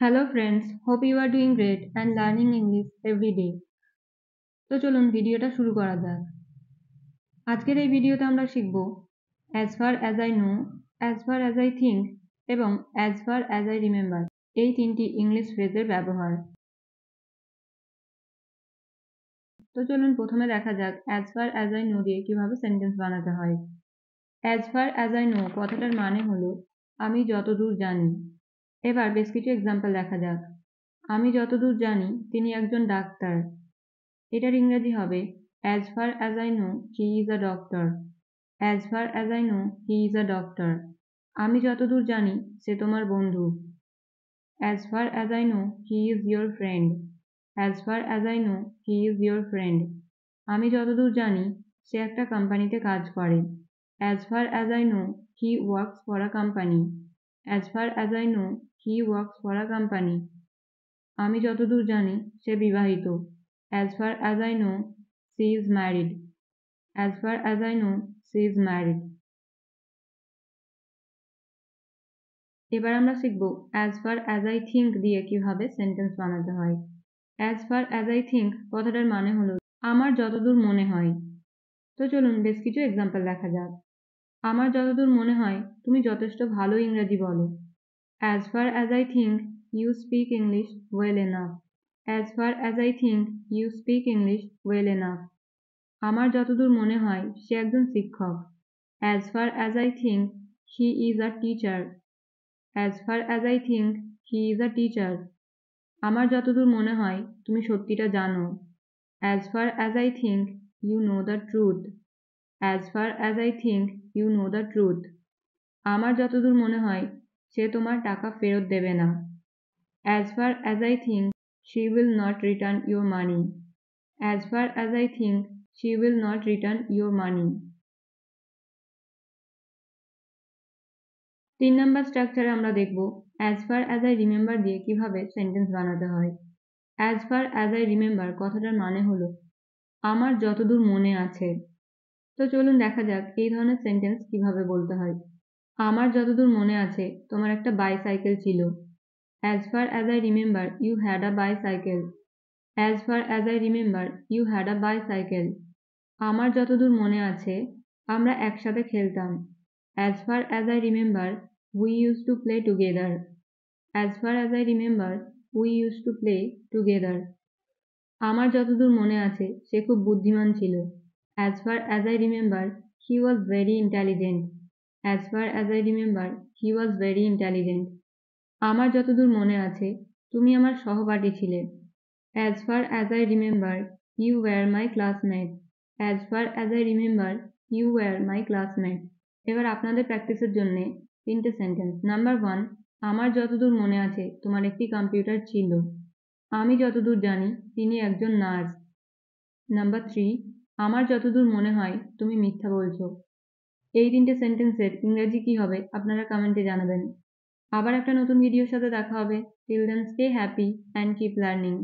Hello friends, hope you are doing great and learning English every day. তো চলুন ভিডিওটা শুরু করা যাক। আজকের এই ভিডিওতে আমরা শিখব as far as I know, as far as I think এবং as far as I remember এই তিনটি ইংলিশ ফ্রেজের ব্যবহার। তো চলুন প্রথমে দেখা যাক as far as I know দিয়ে কিভাবে সেন্টেন্স বানাতে হয়। as far as I know কথাটার মানে হলো আমি যতদূর জানি। এবার বেশ কিছু এক্সাম্পল দেখা যাক। আমি যতদূর জানি তিনি একজন ডাক্তার। এটার ইংরেজি হবে as far as I know he is a doctor. as far as I know he is a doctor. আমি যতদূর জানি সে তোমার বন্ধু। as far as I know he is your friend. as far as I know he is your friend. আমি যতদূর জানি সে একটা কোম্পানিতে কাজ করে। as far as I know he works for a company. as far as I know he works for a company. আমি যতদূর জানি সে বিবাহিত। as far as I know she is married. as far as I know she is married. এবার আমরা শিখব as far as I think দিয়ে কিভাবে sentence বানাতে হয়। as far as I think কথাটার মানে হলো আমার যতদূর মনে হয়। তো চলুন বেশ কিছু এক্সাম্পল দেখা যাক। আমার যতদূর মনে হয় তুমি যথেষ্ট ভালো ইংরেজি বলো। as far as I think you speak English well enough. as far as I think you speak English well enough. আমার যতদূর মনে হয় সে একজন শিক্ষক। as far as I think he is a teacher. as far as I think he is a teacher. আমার যতদূর মনে হয় তুমি সত্যিটা জানো। as far as I think you know the truth. as far as I think you know the truth. আমার যতদূর মনে হয় সে তোমার টাকা ফেরত দেবে না। as far as I think she will not return your money. as far as I think she will not return your money. 3 number স্ট্রাকচারে আমরা দেখব as far as I remember দিয়ে কিভাবে সেন্টেন্স বানাতে হয়। as far as I remember কথাটার মানে হলো আমার যতদূর মনে আছে। তো চলুন দেখা যাক এই ধরনের সেন্টেন্স কিভাবে বলতে হয়। আমার যতদূর মনে আছে তোমার একটা বাইসাইকেল ছিল। as far as I remember you had a bicycle. as far as I remember you had a bicycle. আমার যতদূর মনে আছে আমরা একসাথে খেলতাম। as far as I remember we used to play together. as far as I remember we used to play together. আমার যতদূর মনে আছে সে খুব বুদ্ধিমান ছিল। as far as I remember he was very intelligent. as far as I remember he was very intelligent. আমার যতদূর মনে আছে তুমি আমার সহপাঠী ছিলে। as far as I remember you were my classmate. as far as I remember you were my classmate. এবার আপনাদের প্র্যাকটিসের জন্য 3টে সেন্টেন্স। নাম্বার 1 আমার যতদূর মনে আছে তোমার একটি কম্পিউটার ছিল। আমি যতদূর জানি তিনি একজন নার্স। নাম্বার 3 আমার যতদূর মনে হয় তুমি মিথ্যা বলছো। এই 3টে সেন্টেন্সের ইংরেজি কি হবে আপনারা কমেন্টে জানাবেন। আবার একটা নতুন ভিডিওর সাথে দেখা হবে। till then stay happy and keep learning.